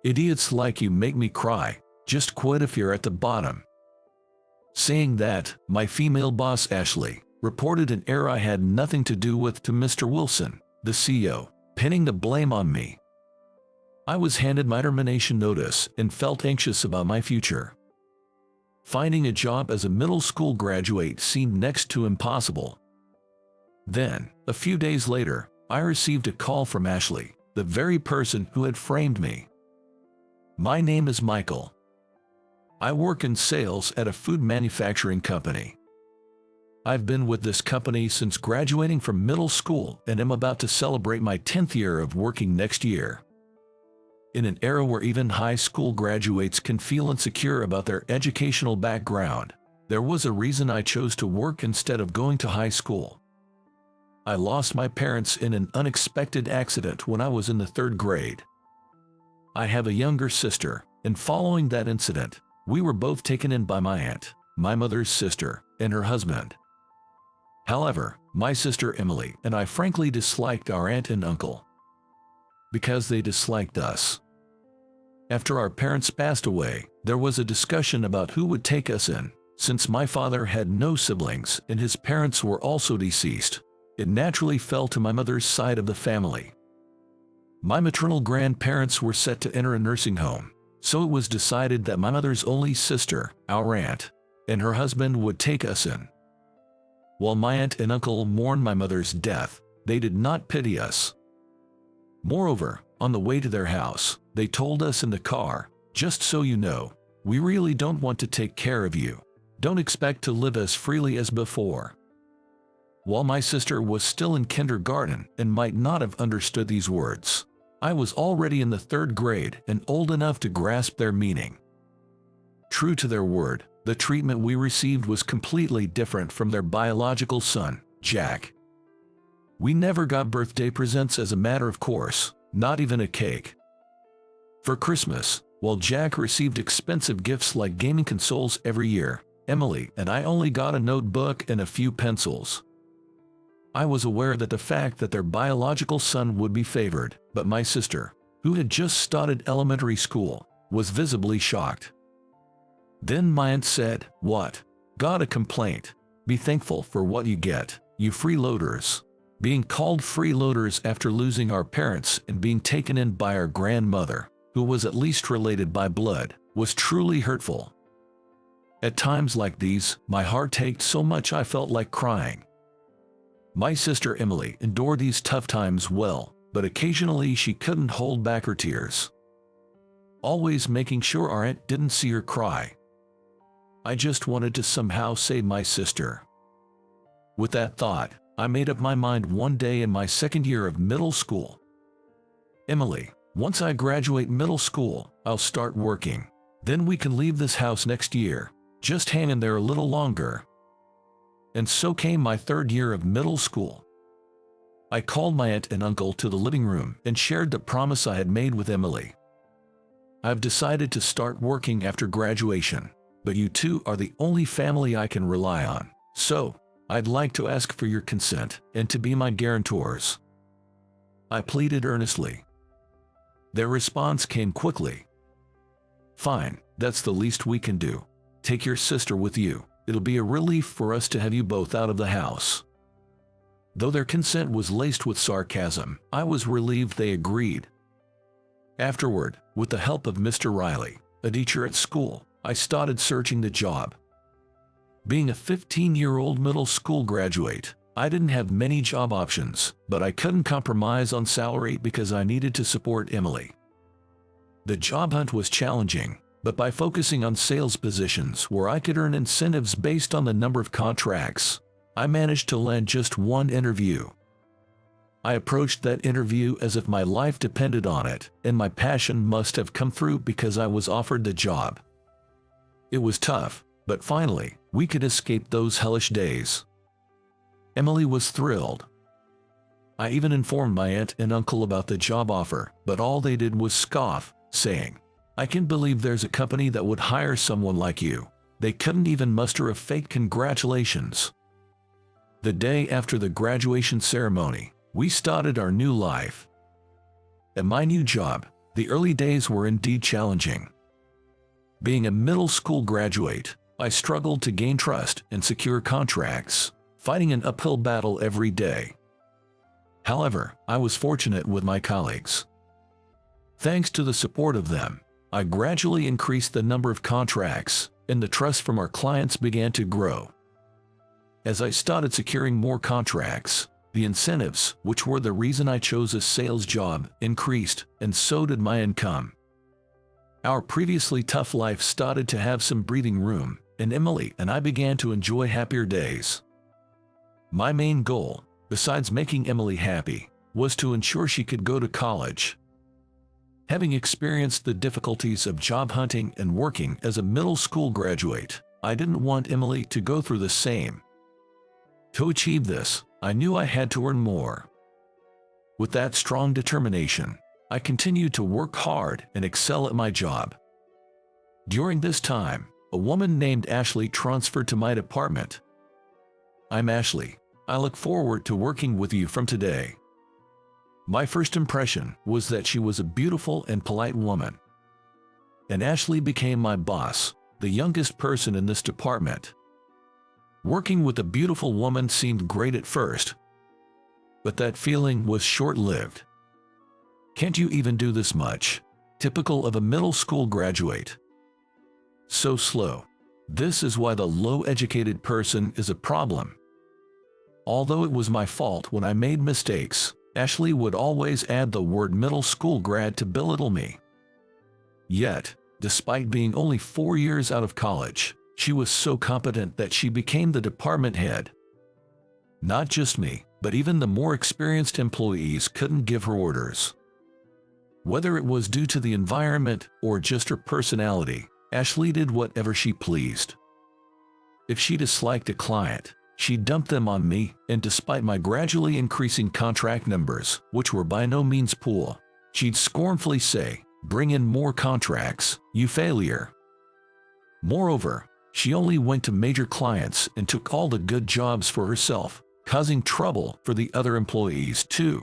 Idiots like you make me cry. Just quit if you're at the bottom." Saying that, my female boss Ashley reported an error I had nothing to do with to Mr. Wilson, the CEO, pinning the blame on me. I was handed my termination notice and felt anxious about my future. Finding a job as a middle school graduate seemed next to impossible. Then, a few days later, I received a call from Ashley, the very person who had framed me. "My name is Michael. I work in sales at a food manufacturing company. I've been with this company since graduating from middle school and am about to celebrate my 10th year of working next year." In an era where even high school graduates can feel insecure about their educational background, there was a reason I chose to work instead of going to high school. I lost my parents in an unexpected accident when I was in the 3rd grade. I have a younger sister, and following that incident, we were both taken in by my aunt, my mother's sister, and her husband. However, my sister Emily and I frankly disliked our aunt and uncle because they disliked us. After our parents passed away, there was a discussion about who would take us in. Since my father had no siblings and his parents were also deceased, it naturally fell to my mother's side of the family. My maternal grandparents were set to enter a nursing home, so it was decided that my mother's only sister, our aunt, and her husband would take us in. While my aunt and uncle mourned my mother's death, they did not pity us. Moreover, on the way to their house, they told us in the car, "Just so you know, we really don't want to take care of you. Don't expect to live as freely as before." While my sister was still in kindergarten and might not have understood these words, I was already in the 3rd grade and old enough to grasp their meaning. True to their word, the treatment we received was completely different from their biological son, Jack. We never got birthday presents as a matter of course, not even a cake. For Christmas, while Jack received expensive gifts like gaming consoles every year, Emily and I only got a notebook and a few pencils. I was aware that the fact that their biological son would be favored, but my sister, who had just started elementary school, was visibly shocked. Then my aunt said, "What? Got a complaint? Be thankful for what you get, you freeloaders." Being called freeloaders after losing our parents and being taken in by our grandmother, who was at least related by blood, was truly hurtful. At times like these, my heart ached so much I felt like crying. My sister Emily endured these tough times well, but occasionally she couldn't hold back her tears, always making sure our aunt didn't see her cry. I just wanted to somehow save my sister. With that thought, I made up my mind one day in my 2nd year of middle school. "Emily, once I graduate middle school, I'll start working. Then we can leave this house next year. Just hang in there a little longer." And so came my 3rd year of middle school. I called my aunt and uncle to the living room and shared the promise I had made with Emily. "I've decided to start working after graduation, but you two are the only family I can rely on, so I'd like to ask for your consent and to be my guarantors," I pleaded earnestly. Their response came quickly. "Fine, that's the least we can do. Take your sister with you. It'll be a relief for us to have you both out of the house." Though their consent was laced with sarcasm, I was relieved they agreed. Afterward, with the help of Mr. Riley, a teacher at school, I started searching the job. Being a 15-year-old middle school graduate, I didn't have many job options, but I couldn't compromise on salary because I needed to support Emily. The job hunt was challenging, but by focusing on sales positions where I could earn incentives based on the number of contracts, I managed to land just one interview. I approached that interview as if my life depended on it, and my passion must have come through because I was offered the job. It was tough, but finally, we could escape those hellish days. Emily was thrilled. I even informed my aunt and uncle about the job offer, but all they did was scoff, saying, "I can't believe there's a company that would hire someone like you." They couldn't even muster a fake congratulations. The day after the graduation ceremony, we started our new life. At my new job, The early days were indeed challenging. Being a middle school graduate, I struggled to gain trust and secure contracts, fighting an uphill battle every day. However, I was fortunate with my colleagues. Thanks to the support of them, I gradually increased the number of contracts, and the trust from our clients began to grow. As I started securing more contracts, the incentives, which were the reason I chose a sales job, increased, and so did my income. Our previously tough life started to have some breathing room, and Emily and I began to enjoy happier days. My main goal, besides making Emily happy, was to ensure she could go to college. Having experienced the difficulties of job hunting and working as a middle school graduate, I didn't want Emily to go through the same. To achieve this, I knew I had to earn more. With that strong determination, I continued to work hard and excel at my job. During this time, a woman named Ashley transferred to my department. I'm Ashley. I look forward to working with you from today. My first impression was that she was a beautiful and polite woman. And Ashley became my boss, the youngest person in this department. Working with a beautiful woman seemed great at first, but that feeling was short-lived. Can't you even do this much? Typical of a middle school graduate. So slow. This is why the low-educated person is a problem. Although it was my fault when I made mistakes, Ashley would always add the word middle school grad to belittle me. Yet, despite being only 4 years out of college, she was so competent that she became the department head. Not just me, but even the more experienced employees couldn't give her orders. Whether it was due to the environment or just her personality, Ashley did whatever she pleased. If she disliked a client, she dumped them on me, and despite my gradually increasing contract numbers, which were by no means poor, she'd scornfully say, "Bring in more contracts, you failure." Moreover, she only went to major clients and took all the good jobs for herself, causing trouble for the other employees too.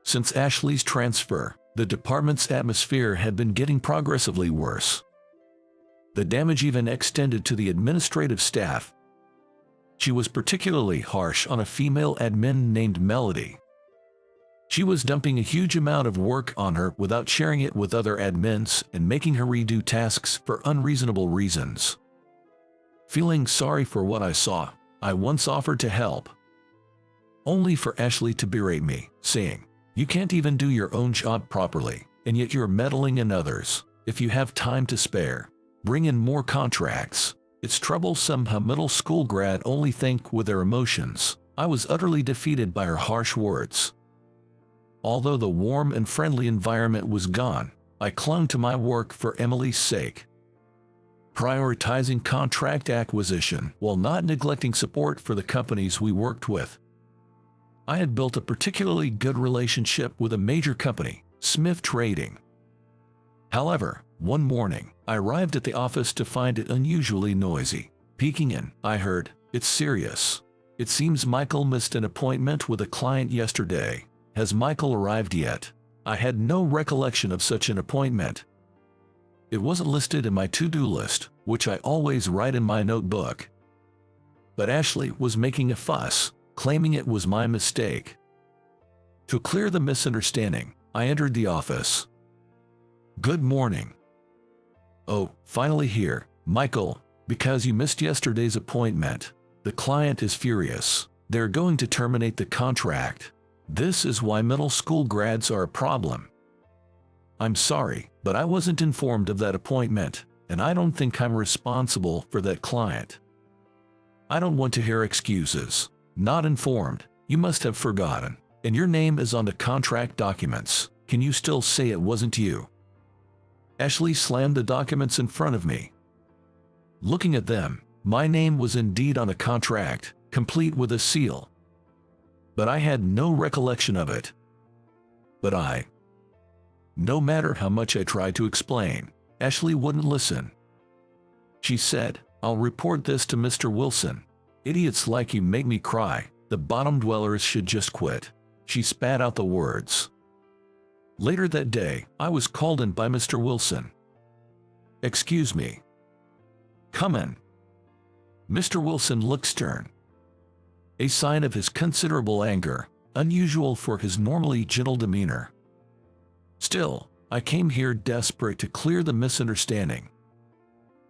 Since Ashley's transfer, the department's atmosphere had been getting progressively worse. The damage even extended to the administrative staff. She was particularly harsh on a female admin named Melody. She was dumping a huge amount of work on her without sharing it with other admins and making her redo tasks for unreasonable reasons. Feeling sorry for what I saw, I once offered to help, only for Ashley to berate me, saying, "You can't even do your own job properly, and yet you're meddling in others. If you have time to spare, bring in more contracts." It's troublesome how middle school grad only think with their emotions. I was utterly defeated by her harsh words. Although the warm and friendly environment was gone, I clung to my work for Emily's sake, prioritizing contract acquisition while not neglecting support for the companies we worked with. I had built a particularly good relationship with a major company, Smith Trading. However, one morning, I arrived at the office to find it unusually noisy. Peeking in, I heard, "It's serious. It seems Michael missed an appointment with a client yesterday. Has Michael arrived yet?" I had no recollection of such an appointment. It wasn't listed in my to-do list, which I always write in my notebook. But Ashley was making a fuss, claiming it was my mistake. To clear the misunderstanding, I entered the office. "Good morning." "Oh, finally here, Michael, because you missed yesterday's appointment. The client is furious. They're going to terminate the contract. This is why middle school grads are a problem." "I'm sorry, but I wasn't informed of that appointment, and I don't think I'm responsible for that client." "I don't want to hear excuses. Not informed. You must have forgotten. And your name is on the contract documents. Can you still say it wasn't you?" Ashley slammed the documents in front of me. Looking at them, my name was indeed on a contract, complete with a seal. But I had no recollection of it. No matter how much I tried to explain, Ashley wouldn't listen. She said, "I'll report this to Mr. Wilson. Idiots like you make me cry. The bottom dwellers should just quit." She spat out the words. Later that day, I was called in by Mr. Wilson. "Excuse me." "Come in." Mr. Wilson looked stern, a sign of his considerable anger, unusual for his normally gentle demeanor. "Still, I came here desperate to clear the misunderstanding.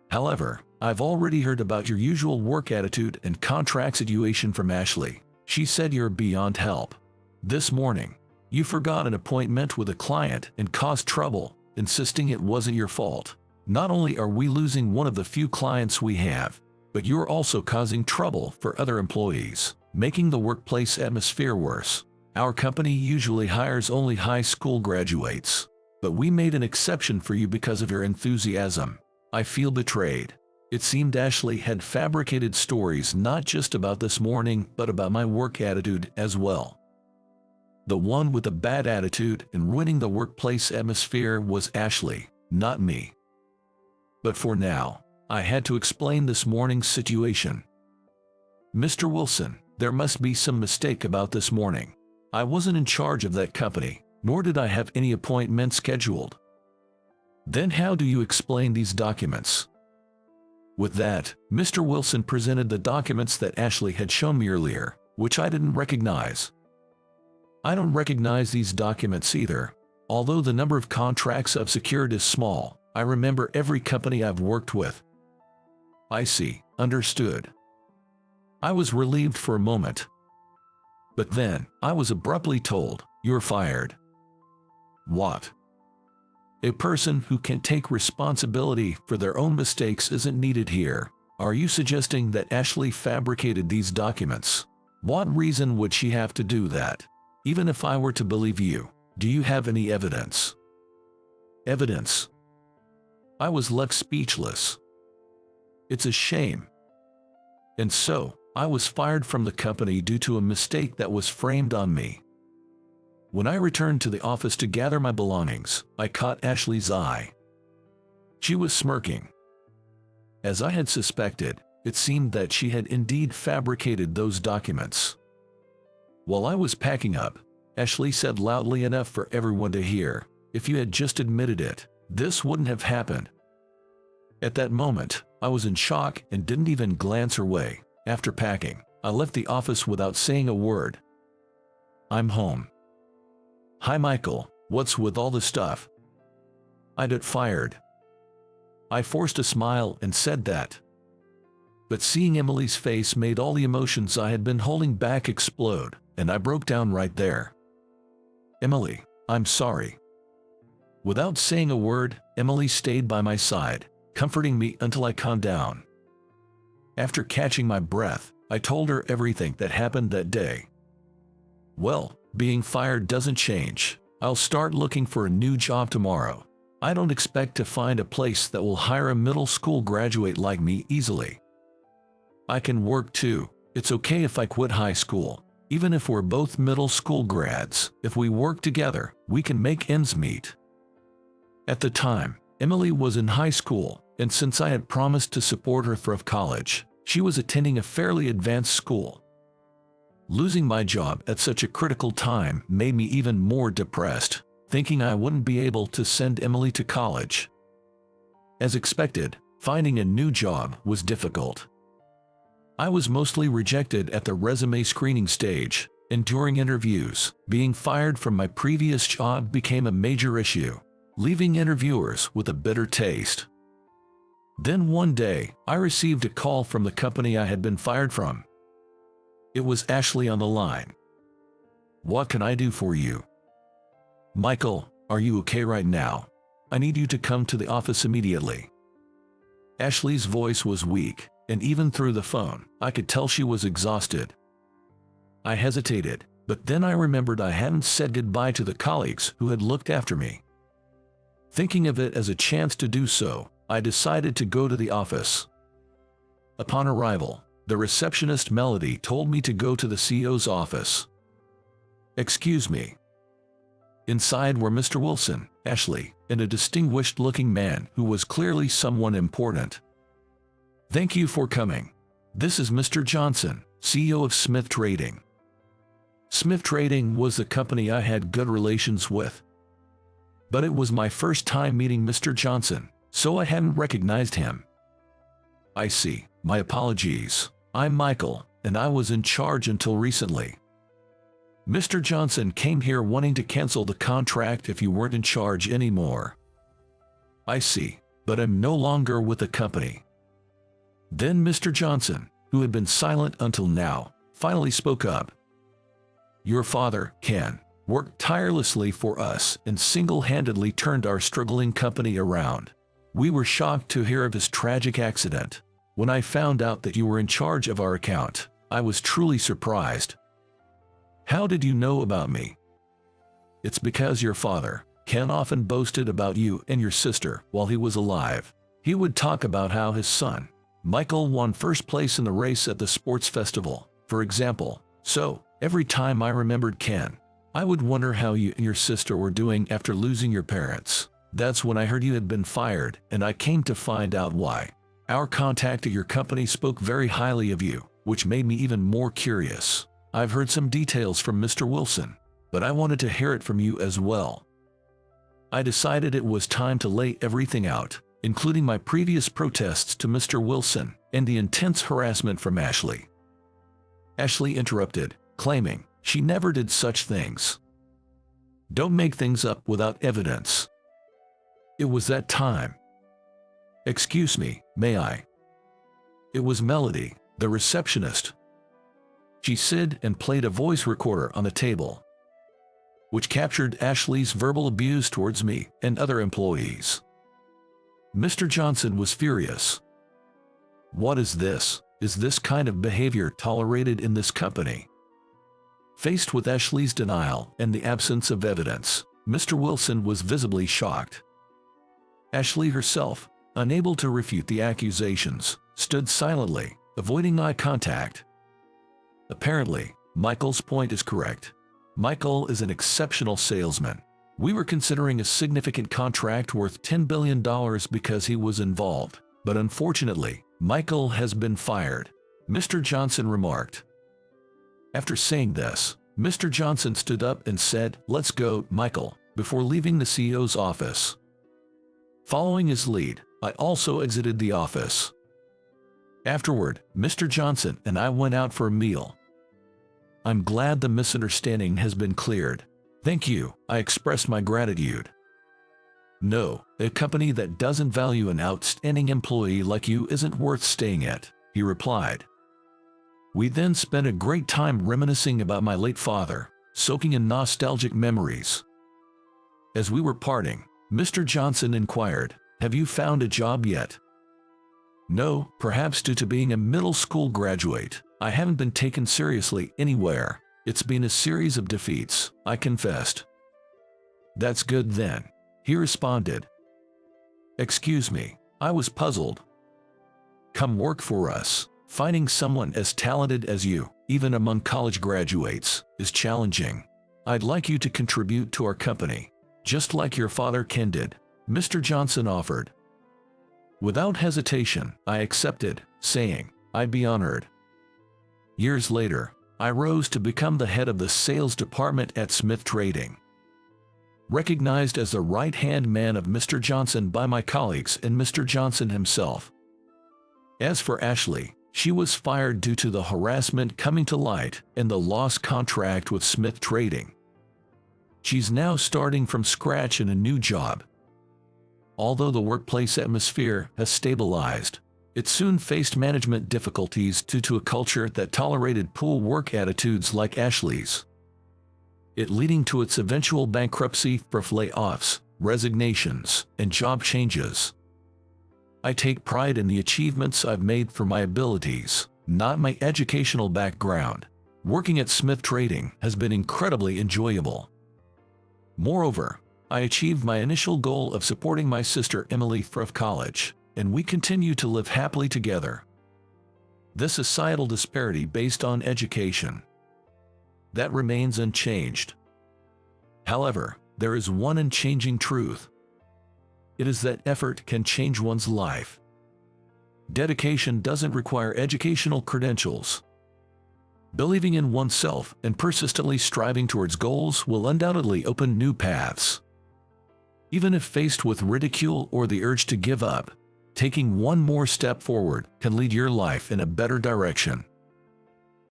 However, I've already heard about your usual work attitude and contract situation from Ashley. She said you're beyond help. This morning, you forgot an appointment with a client and caused trouble, insisting it wasn't your fault. Not only are we losing one of the few clients we have, but you're also causing trouble for other employees, making the workplace atmosphere worse. Our company usually hires only high school graduates, but we made an exception for you because of your enthusiasm. I feel betrayed." It seemed Ashley had fabricated stories not just about this morning but about my work attitude as well. The one with the bad attitude and ruining the workplace atmosphere was Ashley, not me. But for now, I had to explain this morning's situation. "Mr. Wilson, there must be some mistake about this morning. I wasn't in charge of that company, nor did I have any appointment scheduled." "Then how do you explain these documents?" With that, Mr. Wilson presented the documents that Ashley had shown me earlier, which I didn't recognize. "I don't recognize these documents either. Although the number of contracts I've secured is small, I remember every company I've worked with." "I see, understood." I was relieved for a moment. But then, I was abruptly told, "You're fired." What? A person who can take responsibility for their own mistakes isn't needed here. Are you suggesting that Ashley fabricated these documents? What reason would she have to do that? Even if I were to believe you, do you have any evidence? Evidence? I was left speechless. It's a shame. And so, I was fired from the company due to a mistake that was framed on me. When I returned to the office to gather my belongings, I caught Ashley's eye. She was smirking. As I had suspected, it seemed that she had indeed fabricated those documents. While I was packing up, Ashley said loudly enough for everyone to hear, "If you had just admitted it, this wouldn't have happened." At that moment, I was in shock and didn't even glance her way. After packing, I left the office without saying a word. "I'm home." "Hi Michael, what's with all the stuff?" "I'd got fired." I forced a smile and said that. But seeing Emily's face made all the emotions I had been holding back explode, and I broke down right there. "Emily, I'm sorry." Without saying a word, Emily stayed by my side, comforting me until I calmed down. After catching my breath, I told her everything that happened that day. "Well, being fired doesn't change. I'll start looking for a new job tomorrow. I don't expect to find a place that will hire a middle school graduate like me easily. I can work too. It's okay if I quit high school. Even if we're both middle school grads, if we work together, we can make ends meet." At the time, Emily was in high school, and since I had promised to support her through college, she was attending a fairly advanced school. Losing my job at such a critical time made me even more depressed, thinking I wouldn't be able to send Emily to college. As expected, finding a new job was difficult. I was mostly rejected at the resume screening stage, and during interviews, being fired from my previous job became a major issue, leaving interviewers with a bitter taste. Then one day, I received a call from the company I had been fired from. It was Ashley on the line. "What can I do for you?" "Michael, are you okay right now? I need you to come to the office immediately." Ashley's voice was weak, and even through the phone, I could tell she was exhausted. I hesitated, but then I remembered I hadn't said goodbye to the colleagues who had looked after me. Thinking of it as a chance to do so, I decided to go to the office. Upon arrival, the receptionist Melody told me to go to the CEO's office. "Excuse me." Inside were Mr. Wilson, Ashley, and a distinguished-looking man who was clearly someone important. "Thank you for coming. This is Mr. Johnson, CEO of Smith Trading." Smith Trading was the company I had good relations with. But it was my first time meeting Mr. Johnson, so I hadn't recognized him. I see. My apologies. I'm Michael, and I was in charge until recently. Mr. Johnson came here wanting to cancel the contract if you weren't in charge anymore. I see, but I'm no longer with the company. Then Mr. Johnson, who had been silent until now, finally spoke up. Your father, Ken, worked tirelessly for us and single-handedly turned our struggling company around. We were shocked to hear of his tragic accident. When I found out that you were in charge of our account, I was truly surprised. How did you know about me? It's because your father, Ken, often boasted about you and your sister while he was alive. He would talk about how his son, Michael, won first place in the race at the sports festival, for example. So, every time I remembered Ken, I would wonder how you and your sister were doing after losing your parents. That's when I heard you had been fired, and I came to find out why. Our contact at your company spoke very highly of you, which made me even more curious. I've heard some details from Mr. Wilson, but I wanted to hear it from you as well. I decided it was time to lay everything out, including my previous protests to Mr. Wilson and the intense harassment from Ashley. Ashley interrupted, claiming she never did such things. Don't make things up without evidence. It was that time. Excuse me, may I? It was Melody, the receptionist. She said and played a voice recorder on the table, which captured Ashley's verbal abuse towards me and other employees. Mr. Johnson was furious. What is this? Is this kind of behavior tolerated in this company? Faced with Ashley's denial and the absence of evidence, Mr. Wilson was visibly shocked. Ashley herself, unable to refute the accusations, stood silently, avoiding eye contact. Apparently, Michael's point is correct. Michael is an exceptional salesman. We were considering a significant contract worth $10 billion because he was involved, but unfortunately, Michael has been fired, Mr. Johnson remarked. After saying this, Mr. Johnson stood up and said, "Let's go, Michael," before leaving the CEO's office. Following his lead, I also exited the office. Afterward, Mr. Johnson and I went out for a meal. I'm glad the misunderstanding has been cleared. Thank you, I expressed my gratitude. No, a company that doesn't value an outstanding employee like you isn't worth staying at, he replied. We then spent a great time reminiscing about my late father, soaking in nostalgic memories. As we were parting, Mr. Johnson inquired, "Have you found a job yet?" No, perhaps due to being a middle school graduate, I haven't been taken seriously anywhere. It's been a series of defeats, I confessed. That's good then, he responded. Excuse me, I was puzzled. Come work for us. Finding someone as talented as you, even among college graduates, is challenging. I'd like you to contribute to our company, just like your father Ken did, Mr. Johnson offered. Without hesitation, I accepted, saying, I'd be honored. Years later, I rose to become the head of the sales department at Smith Trading. Recognized as the right-hand man of Mr. Johnson by my colleagues and Mr. Johnson himself. As for Ashley, she was fired due to the harassment coming to light and the lost contract with Smith Trading. She's now starting from scratch in a new job. Although the workplace atmosphere has stabilized, it soon faced management difficulties due to a culture that tolerated poor work attitudes like Ashley's. It leading to its eventual bankruptcy for layoffs, resignations, and job changes. I take pride in the achievements I've made for my abilities, not my educational background. Working at Smith Trading has been incredibly enjoyable. Moreover, I achieved my initial goal of supporting my sister Emily through college, and we continue to live happily together. This societal disparity based on education, that remains unchanged. However, there is one unchanging truth. It is that effort can change one's life. Dedication doesn't require educational credentials. Believing in oneself and persistently striving towards goals will undoubtedly open new paths. Even if faced with ridicule or the urge to give up, taking one more step forward can lead your life in a better direction.